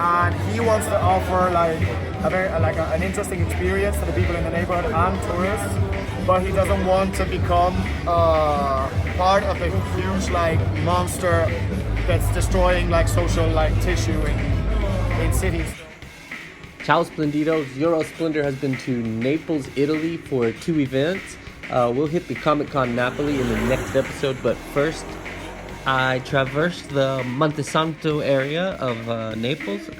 and he wants to offer like an interesting experience to the people in the neighborhood and tourists, but he doesn't want to become part of a huge like monster that's destroying like social like tissue in cities. Ciao Splendidos, Euro Splendor has been to Naples, Italy for 2 events. We'll hit the Comic-Con Napoli in the next episode, but first I traversed the Monte Santo area of Naples,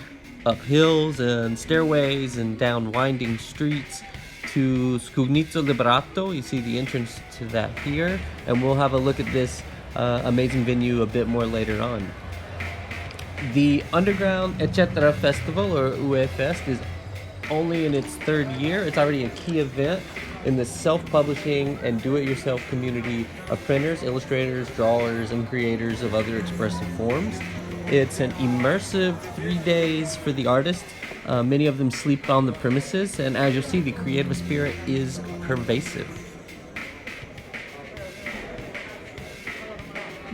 up hills and stairways and down winding streets to Scugnizzo Liberato. You see the entrance to that here, and we'll have a look at this amazing venue a bit more later on. The Underground Etc. Festival, or UEFest, is only in its 3rd year. It's already a key event in the self-publishing and do-it-yourself community of printers, illustrators, drawers, and creators of other expressive forms. It's an immersive 3 days for the artists. Many of them sleep on the premises, and as you'll see, the creative spirit is pervasive.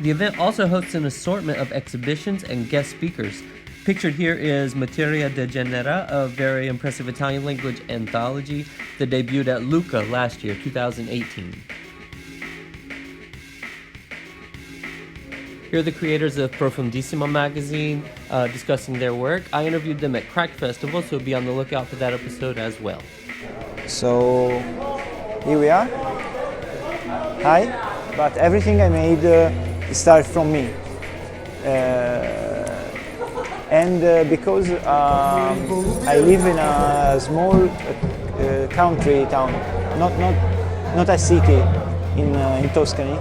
The event also hosts an assortment of exhibitions and guest speakers. Pictured here is Materia de Genera, a very impressive Italian language anthology that debuted at Lucca last year, 2018. Here are the creators of Profundissima magazine discussing their work. I interviewed them at Crack Festival, so be on the lookout for that episode as well. So here we are. Hi, but everything I made started from me. And because I live in a small country town, not a city in Tuscany.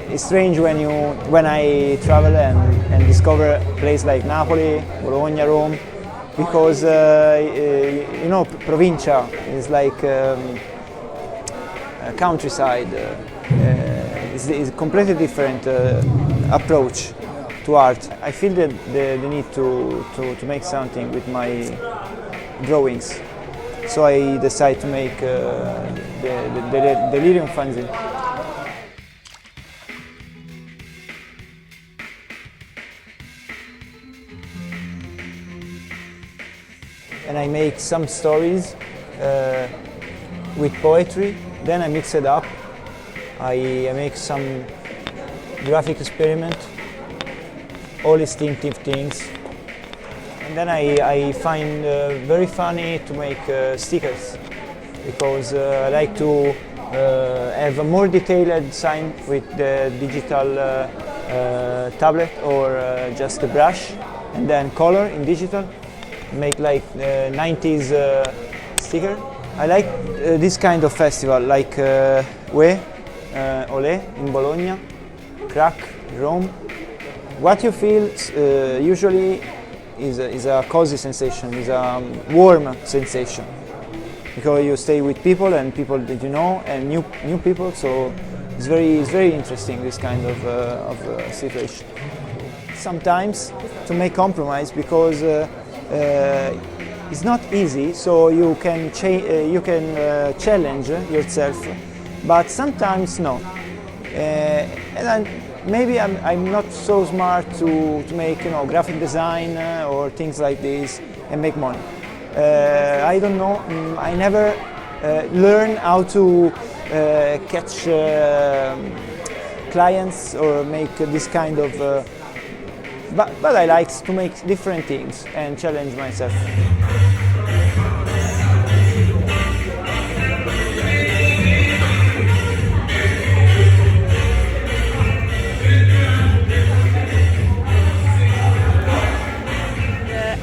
It's strange when I travel and discover a place like Napoli, Bologna, Rome, because provincia is like a countryside. It's a completely different approach to art. I feel the need to make something with my drawings, so I decided to make the Delirium fanzine. And I make some stories with poetry, then I mix it up. I make some graphic experiment, all instinctive things. And then I find very funny to make stickers, because I like to have a more detailed sign with the digital tablet or just a brush, and then color in digital, make like 90s sticker. I like this kind of festival, like Olé in Bologna, Crack, Rome. What you feel usually is a cozy sensation, is a warm sensation, because you stay with people and people that you know and new people. So it's very interesting, this kind of situation. Sometimes to make compromise, because it's not easy. So you can challenge yourself, but sometimes no. And then maybe I'm not so smart to make graphic design or things like this and make money. I don't know. I never learn how to catch clients or make this kind of. But I like to make different things and challenge myself.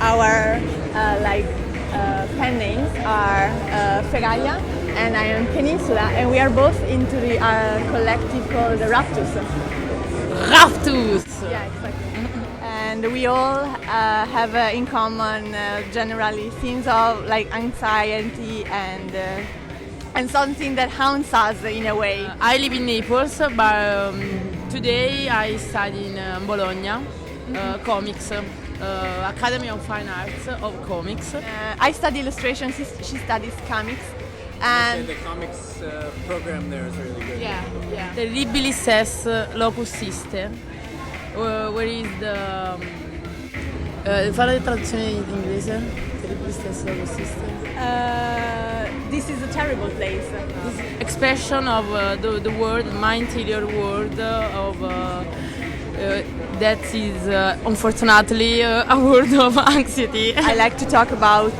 Our pen names are Ferraglia and I am Peninsula, and we are both into the collective called Raptus. Raptus! Yeah, exactly. And we all have in common generally themes of like anxiety and something that haunts us in a way. I live in Naples, but today I study in Bologna, comics. Academy of Fine Arts of Comics. I study illustration, she studies comics. And the comics program there is really good. Yeah. Terribilis est locus iste, where is Fare la traduzione in inglese per il stesso system. This is a terrible place. Expression of the word, my interior word that is unfortunately a word of anxiety. I like to talk about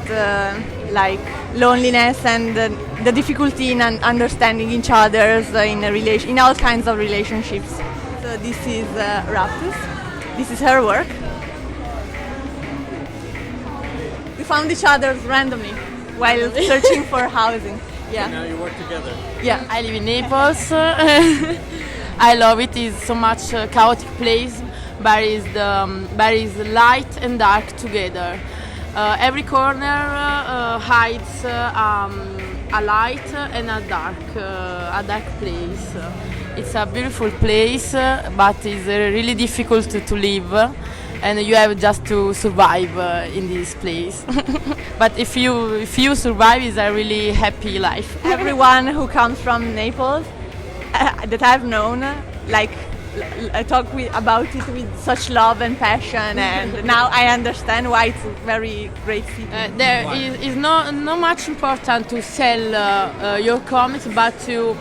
like loneliness and the difficulty in understanding each other's in all kinds of relationships. So this is Raptus. This is her work. We found each other randomly while searching for housing. Yeah. Now you work together. Yeah. I live in Naples. I love it. It's so much chaotic place, but is light and dark together. Every corner hides a light and a dark place. It's a beautiful place, but it's really difficult to live, and you have just to survive in this place. But if you survive, it's a really happy life. Everyone who comes from Naples that I've known, like, I talk about it with such love and passion, and now I understand why it's a very great city. There is no much important to sell your comics, but to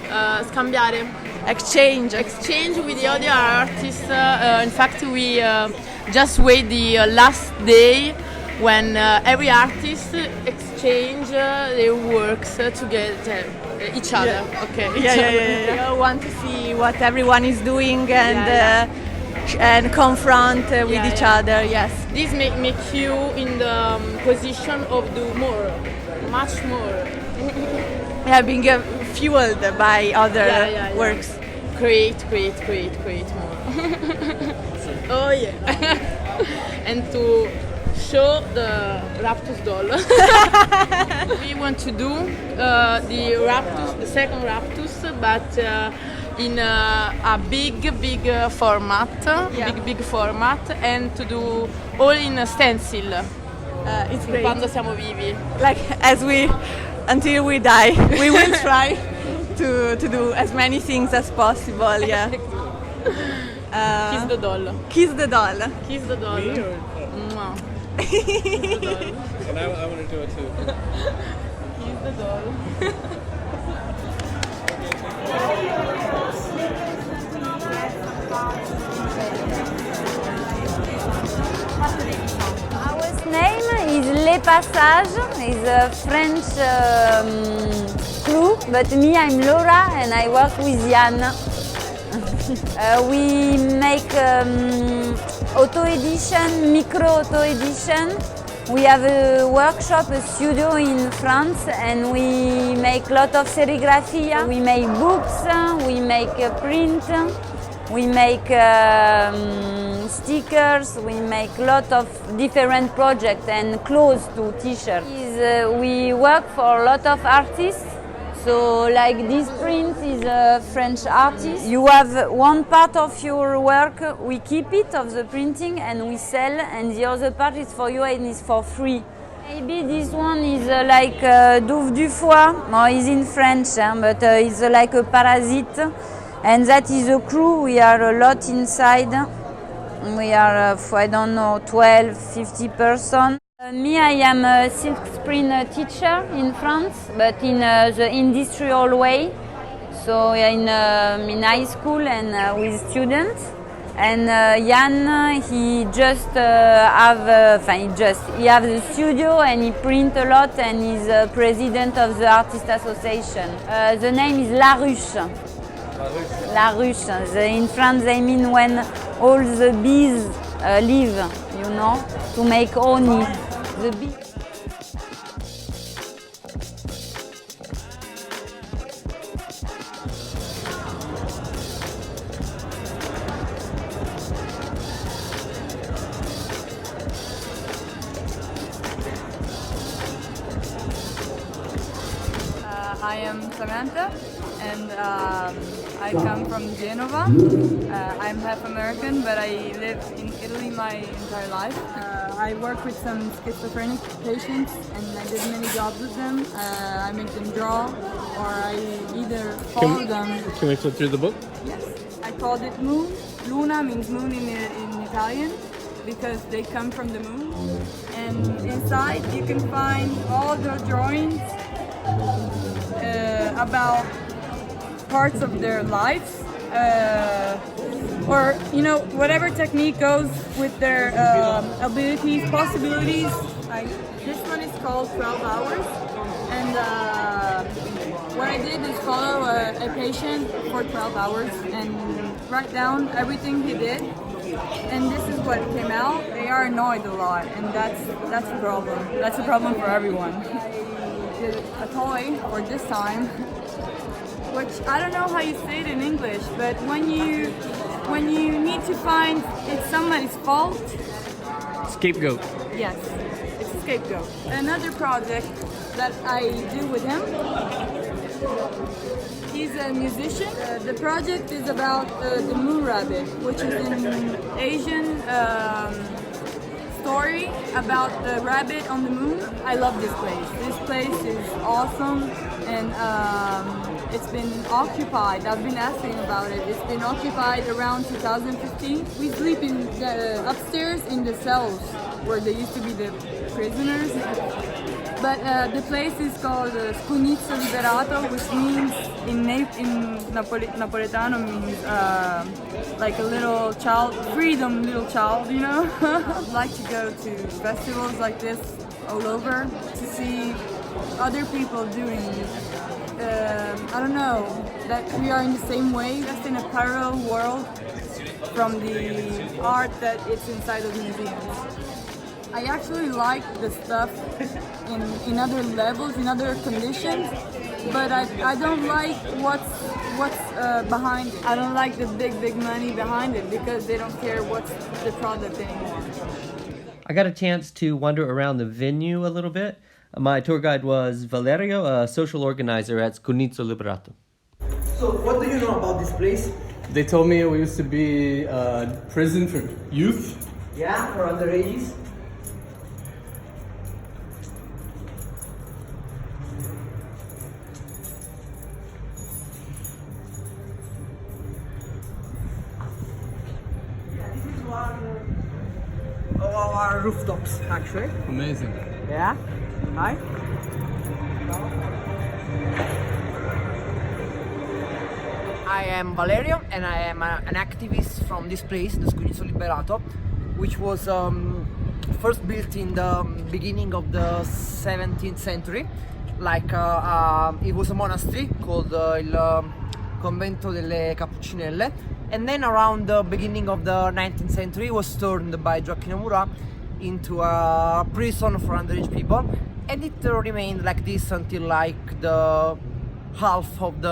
scambiare, exchange with the other artists. In fact, we just wait the last day when every artist exchange their works together. Each other, Yeah. okay. We all want to see what everyone is doing and confront with each other. Yes. This make you in the position of do more, much more. Being fueled by other works. Create more. Oh yeah. And to show the Raptus doll. We want to do the second Raptus, but in a big format, big format, and to do all in stencil. It's great. Quando siamo vivi. Like until we die, we will try to do as many things as possible. Yeah. Kiss the doll. Kiss the doll. Kiss the doll. Me or? Mwah. And I want to do it too. Kiss the doll. Our name is Les Passages. It's a French crew, but me, I'm Laura, and I work with Yann. We make auto edition, micro auto edition. We have a workshop, a studio in France, and we make a lot of serigraphy. We make books, we make print, we make stickers, we make a lot of different projects and clothes to t-shirts. We work for a lot of artists. So like this print is a French artist. You have one part of your work, we keep it of the printing and we sell, and the other part is for you and is for free. Maybe this one is like Douve du Foie, no, it's in French, but it's like a parasite. And that is a crew, we are a lot inside. We are, I don't know, 12, 50 persons. Me, I am a silk screen teacher in France, but in the industrial way. So in high school and with students. And Yann, he just he has a studio and he print a lot and he's president of the Artist Association. The name is La Ruche. La Ruche. In France, they mean when all the bees live, you know, to make honey. The bee. I am Samantha, and I come from Genova. I'm half American, but I live in Italy my entire life. I work with some schizophrenic patients, and I did many jobs with them. I make them draw, or I either follow them. Can we flip through the book? Yes. I called it Moon. Luna means moon in Italian, because they come from the moon. And inside you can find all the drawings about parts of their lives, or whatever technique goes with their abilities, possibilities. Like this one is called 12 Hours, and what I did is follow a patient for 12 hours and write down everything he did. And this is what came out. They are annoyed a lot, and that's a problem. That's a problem for everyone. I did a toy for this time, which I don't know how you say it in English, but when you need to find it's somebody's fault. Scapegoat. Yes, it's a scapegoat. Another project that I do with him. He's a musician. The project is about the moon rabbit, which is an Asian story about the rabbit on the moon. I love this place. This place is awesome, and it's been occupied. I've been asking about it. It's been occupied around 2015. We sleep in upstairs in the cells where they used to be the prisoners. But the place is called Cunizzo Liberato, which means in Napoletano means like a little child, freedom little child, I'd like to go to festivals like this all over to see other people doing, I don't know, that we are in the same way, just in a parallel world from the art that it's inside of museums. I actually like the stuff in other levels, in other conditions, but I don't like what's behind it. I don't like the big money behind it because they don't care what's the product anymore. I got a chance to wander around the venue a little bit. My tour guide was Valerio, a social organizer at Cunizzo Liberato. So, what do you know about this place? They told me it used to be a prison for youth. Yeah, for underages. Of our rooftops, actually. Amazing. Yeah. Hi. I am Valerio, and I am an activist from this place, the Cunizzo Liberato, which was first built in the beginning of the 17th century. It was a monastery called il Convento delle Cappuccinelle, and then around the beginning of the 19th century it was turned by Gioacchino Murat into a prison for underage people, and it remained like this until like the half of the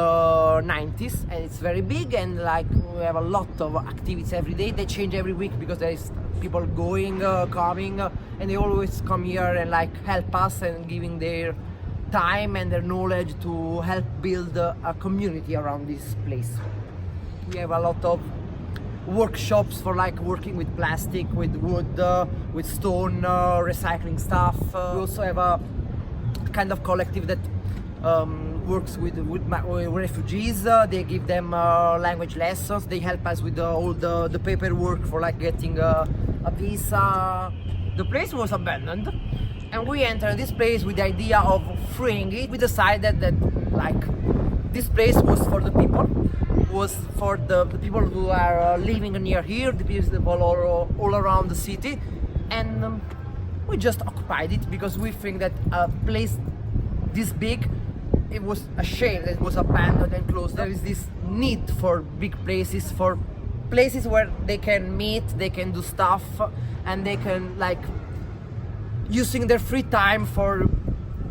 90s, and it's very big, and like we have a lot of activities every day. They change every week because there is people going, coming, and they always come here and like help us and giving their time and their knowledge to help build a community around this place. We have a lot of workshops for like working with plastic, with wood, with stone, recycling stuff. We also have a kind of collective that works with refugees. They give them language lessons. They help us with all the paperwork for like getting a visa. The place was abandoned, and we entered this place with the idea of freeing it. We decided that like this place was for the people, was for the people who are living near here, the people all around the city, and we just occupied it because we think that a place this big, it was a shame that it was abandoned and closed. There is this need for big places, for places where they can meet, they can do stuff, and they can like using their free time for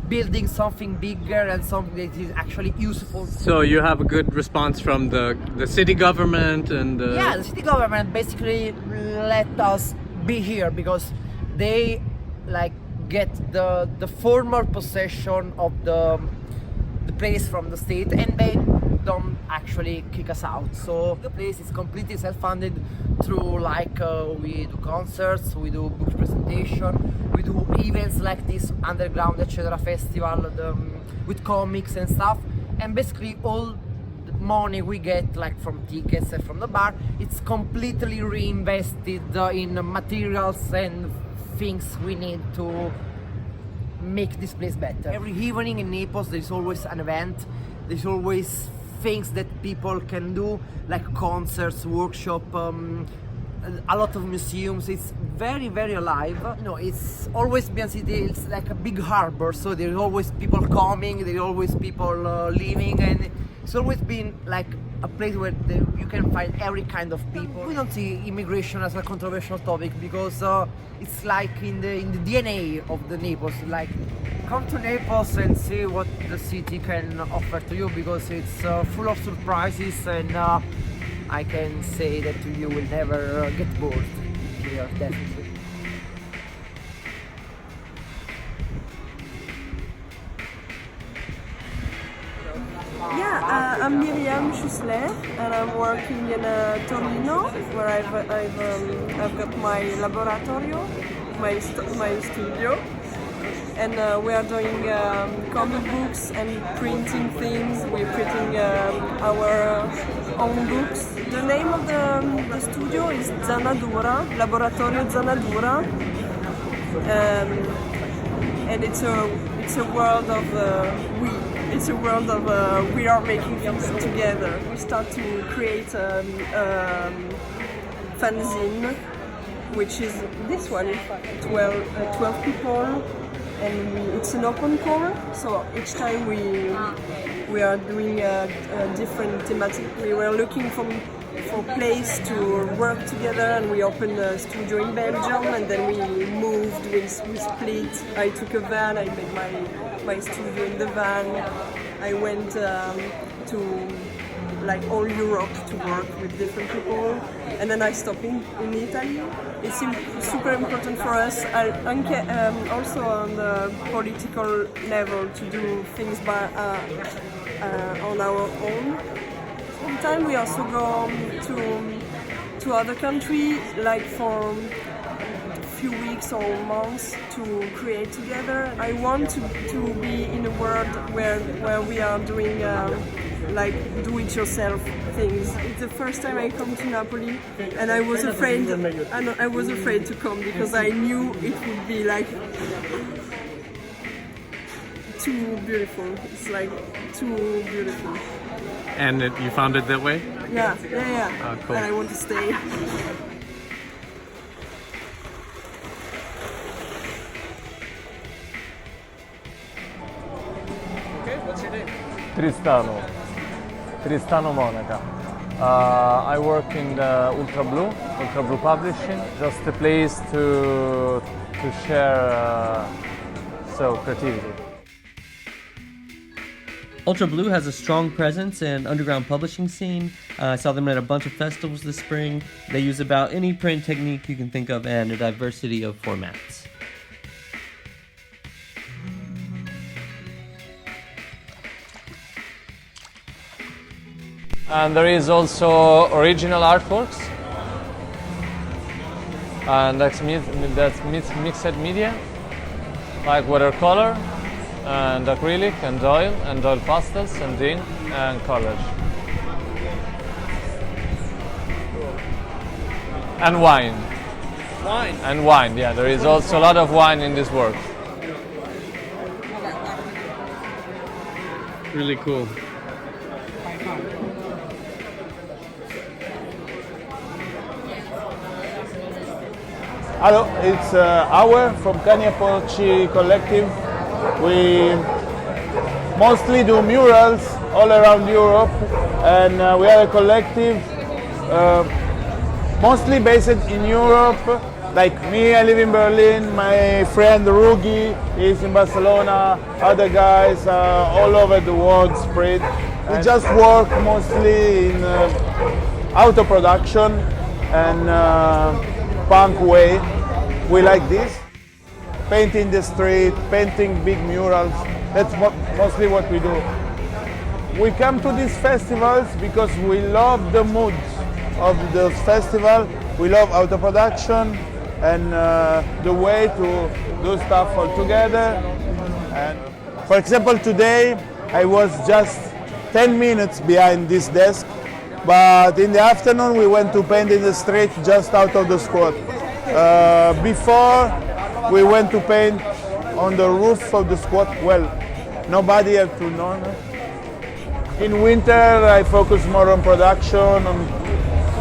building something bigger and something that is actually useful. So you have a good response from the city government and yeah, the city government basically let us be here because they like get the former possession of the place from the state, and they don't actually kick us out. So the place is completely self-funded through like we do concerts, we do book presentation, we do events like this underground etc festival with comics and stuff, and basically all the money we get like from tickets and from the bar, it's completely reinvested in materials and things we need to make this place better. Every evening in Naples there's always an event, there's always things that people can do, like concerts, workshop, a lot of museums. It's very, very alive. You know, it's always been a city, it's like a big harbor, so there's always people coming, there's always people leaving, and it's always been like a place where you can find every kind of people. We don't see immigration as a controversial topic because it's like in the DNA of the Naples. Like, come to Naples and see what the city can offer to you, because it's full of surprises, and I can say that you will never get bored here, definitely. Yeah, I'm Miriam Schusler, and I'm working in Torino, where I've got my laboratorio, my studio, and we are doing comic books and printing things. We're printing our own books. The name of the studio is Zanadura, Laboratorio Zanadura, and it's a world of we. It's a world of we are making things together. We start to create a fanzine, which is this one, in fact, 12 people, and it's an open call. So each time we are doing a different thematic. We were looking for place to work together, and we opened a studio in Belgium, and then we moved, we split. I took a van, I made my studio in the van. I went to like all Europe to work with different people, and then I stopped in Italy. It's super important for us, also on the political level, to do things on our own. Sometimes we also go to other countries, like for a few weeks or months, to create together. I want to be in a world where we are doing like do-it-yourself things. It's the first time I come to Napoli, and I was afraid to come because I knew it would be like too beautiful. It's like too beautiful. And you found it that way? Yeah. Oh, cool. And I want to stay. Okay, what's your name? Tristano Monaca. I work in the Ultra Blue Publishing, just a place to share creativity. Ultra Blue has a strong presence in underground publishing scene. I saw them at a bunch of festivals this spring. They use about any print technique you can think of and a diversity of formats. And there is also original artworks, and that's mixed media, like watercolor, and acrylic, and oil pastels, and ink, and collage. And wine. Wine? And wine, yeah. There is also a lot of wine in this work. Really cool. Hello, it's Our from Caniapoci Collective. We mostly do murals all around Europe, and we are a collective mostly based in Europe. Like me, I live in Berlin, my friend Rugi is in Barcelona, other guys all over the world spread. We just work mostly in auto production and punk way. We like this. Painting the street, painting big murals, that's mostly what we do. We come to these festivals because we love the mood of the festival. We love auto production and the way to do stuff all together. And for example, today I was just 10 minutes behind this desk. But in the afternoon we went to paint in the street just out of the squad. Before we went to paint on the roof of the squad. Well, nobody had to know. In winter I focus more on production.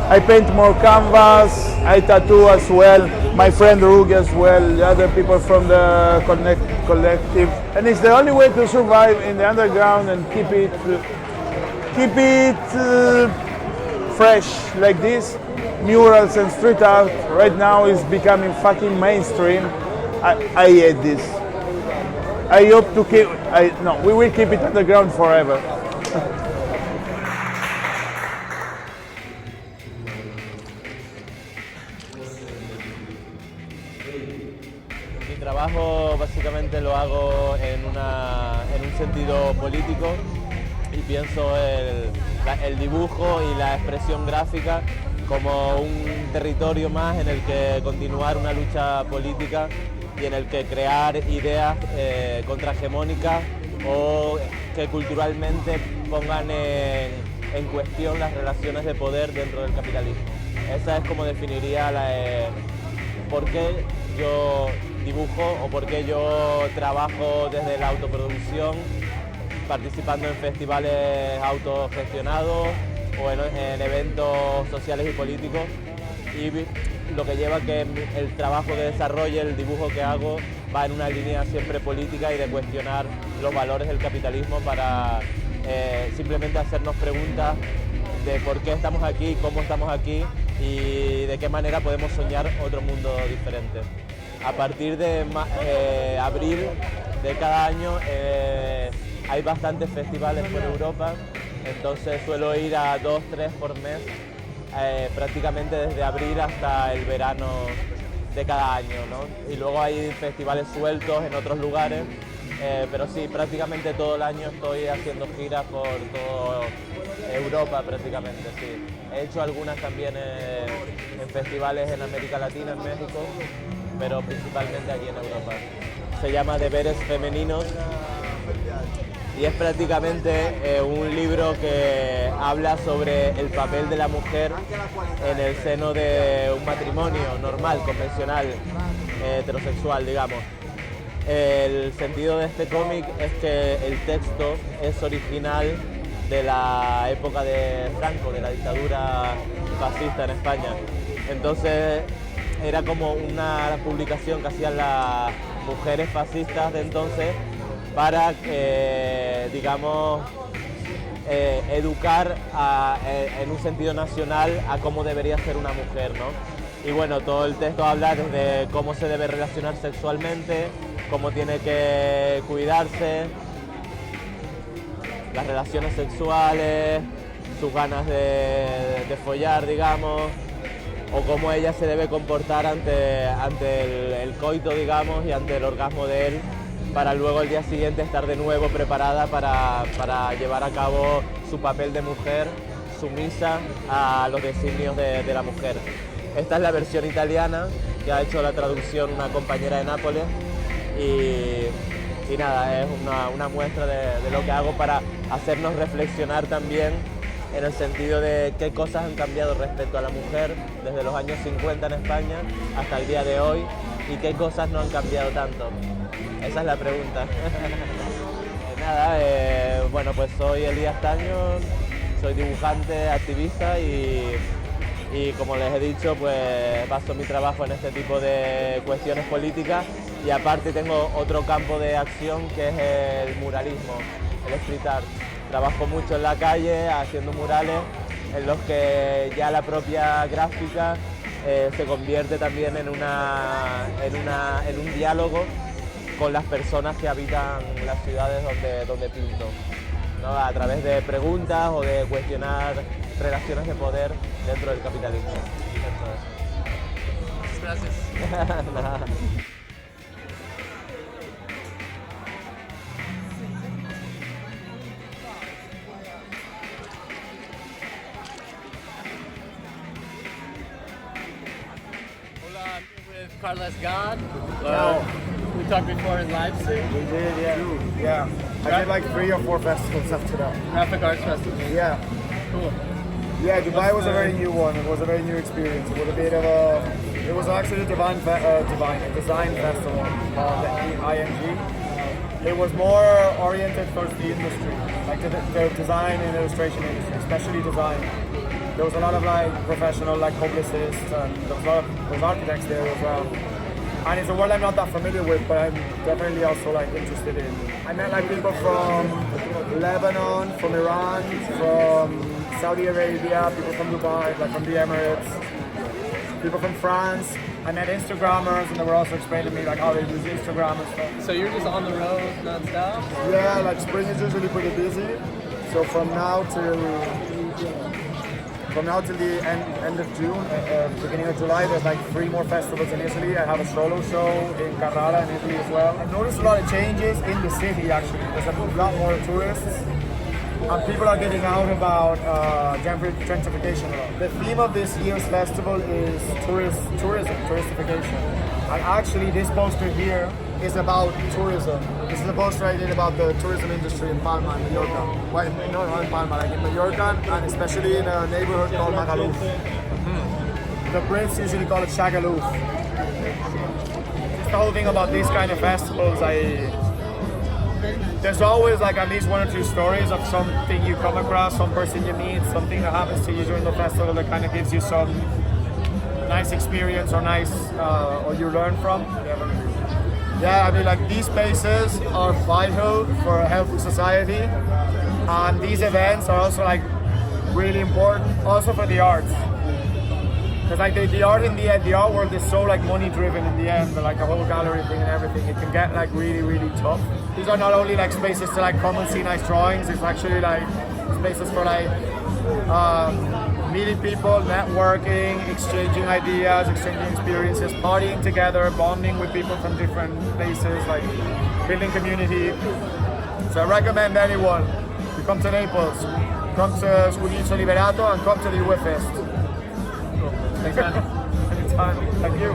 I paint more canvas. I tattoo as well. My friend Rug as well. The other people from the collective. And it's the only way to survive in the underground and keep it fresh like this. Murals and street art right now is becoming fucking mainstream. I hate this. I hope to keep. No, we will keep it underground forever. Mi trabajo básicamente lo hago en un sentido político y pienso el dibujo y la expresión gráfica como un territorio más en el que continuar una lucha política y en el que crear ideas contrahegemónicas o que culturalmente pongan en cuestión las relaciones de poder dentro del capitalismo. Esa es como definiría por qué yo dibujo o por qué yo trabajo desde la autoproducción, participando en festivales autogestionados o en eventos sociales y políticos, y lo que lleva a que el trabajo que desarrolle, el dibujo que hago, va en una línea siempre política y de cuestionar los valores del capitalismo para simplemente hacernos preguntas de por qué estamos aquí, cómo estamos aquí y de qué manera podemos soñar otro mundo diferente. A partir de abril de cada año hay bastantes festivales por Europa, entonces suelo ir a 2, 3 por mes, prácticamente desde abril hasta el verano de cada año, ¿no? Y luego hay festivales sueltos en otros lugares, pero sí, prácticamente todo el año estoy haciendo giras por toda Europa prácticamente, sí. He hecho algunas también en festivales en América Latina, en México, pero principalmente allí en Europa. Se llama Deberes Femeninos y es prácticamente un libro que habla sobre el papel de la mujer en el seno de un matrimonio normal, convencional, heterosexual, digamos. El sentido de este cómic es que el texto es original de la época de Franco, de la dictadura fascista en España. Entonces era como una publicación que hacían las mujeres fascistas de entonces para, digamos, educar en un sentido nacional a cómo debería ser una mujer, ¿no? Y bueno, todo el texto habla desde cómo se debe relacionar sexualmente, cómo tiene que cuidarse, las relaciones sexuales, sus ganas de follar, digamos, o cómo ella se debe comportar ante el coito, digamos, y ante el orgasmo de él, para luego el día siguiente estar de nuevo preparada para llevar a cabo su papel de mujer sumisa a los designios de la mujer. Esta es la versión italiana, que ha hecho la traducción una compañera de Nápoles, y nada, es una muestra de lo que hago para hacernos reflexionar también en el sentido de qué cosas han cambiado respecto a la mujer desde los años 50 en España hasta el día de hoy y qué cosas no han cambiado tanto. Esa es la pregunta. Nada, bueno, pues soy Elías Taño, soy dibujante, activista y como les he dicho, pues baso mi trabajo en este tipo de cuestiones políticas y aparte tengo otro campo de acción que es el muralismo, el street art. Trabajo mucho en la calle haciendo murales en los que ya la propia gráfica se convierte también en un diálogo con las personas que habitan las ciudades donde pinto, ¿no? A través de preguntas o de cuestionar relaciones de poder dentro del capitalismo. Gracias. Nada. Carlos God. Ciao. We talked before in Leipzig. We did, yeah. I did like 3 or 4 festivals after that. Graphic Arts Festival. Yeah. Cool. Yeah, Dubai was a very new one. It was a very new experience. It was a bit of a. It was actually a design festival called the IMG. It was more oriented towards the industry, like the design and illustration industry, especially design. There was a lot of like professional, like publicists, and there was a lot of architects there as well. And it's a world I'm not that familiar with, but I'm definitely also like interested in. I met like people from Lebanon, from Iran, from Saudi Arabia, people from Dubai, like from the Emirates, people from France. I met Instagrammers, and they were also explaining to me like how they use Instagram and stuff. So you're just on the road non-stop? Yeah, like spring is usually pretty busy. So from now till the end of June, beginning of July, there's like 3 more festivals in Italy. I have a solo show in Carrara in Italy as well. I've noticed a lot of changes in the city actually. There's a lot more tourists. And people are getting out about gentrification a lot. The theme of this year's festival is touristification. And actually this poster here is about tourism. This is a poster I did about the tourism industry in Palma and Mallorca. Well, not in Palma, like in Mallorca, and especially in a neighborhood called Magaluf. The Brits usually call it Shagaloof. Just the whole thing about these kind of festivals, there's always like at least 1 or 2 stories of something you come across, some person you meet, something that happens to you during the festival that kind of gives you some nice experience or or you learn from. Yeah, I mean like these spaces are vital for a healthy society, and these events are also like really important also for the arts. Because like the art in the end, the art world is so like money driven in the end, but like the whole gallery thing and everything, it can get like really, really tough. These are not only like spaces to like come and see nice drawings, it's actually like spaces for like meeting people, networking, exchanging ideas, exchanging experiences, partying together, bonding with people from different places, like building community. So I recommend anyone to come to Naples, come to Scuglizzo Liberato, and come to the UF Fest. Anytime. Thank you.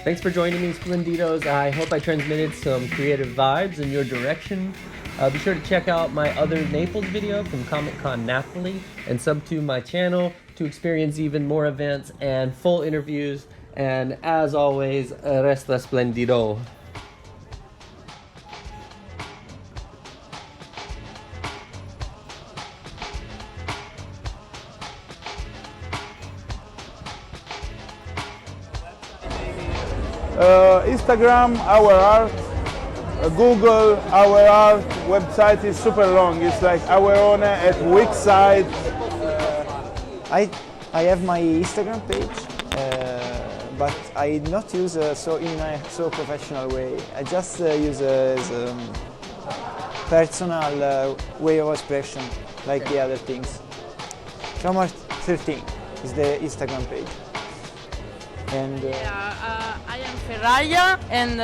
Thanks for joining me, Splendidos. I hope I transmitted some creative vibes in your direction. Be sure to check out my other Naples video from Comic-Con Napoli and sub to my channel to experience even more events and full interviews. And as always, resta splendido. Instagram, our art, Google, our art, website is super long. It's like our own at Wixsite. I have my Instagram page, but I not use in a so professional way. I just use as a personal way of expression, like the other things. Tromart 13 is the Instagram page. And I am Ferraya, and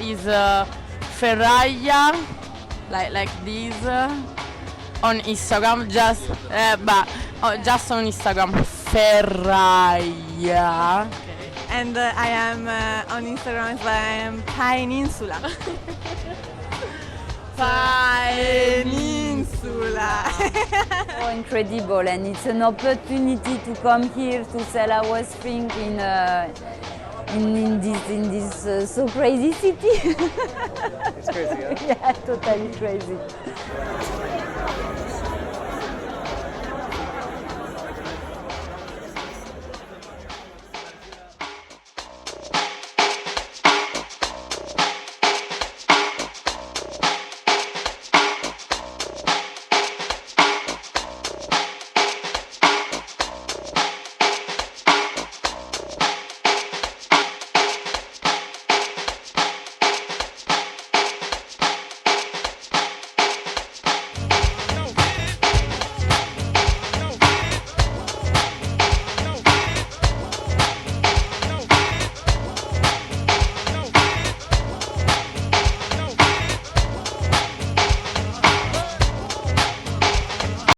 is Ferraya, like this, on Instagram. Just on Instagram, Ferraya. And I am on Instagram as well. I am Peninsula. Peninsula. Oh, incredible, and it's an opportunity to come here to sell our thing in this so crazy city. It's crazy, huh? Yeah, totally crazy.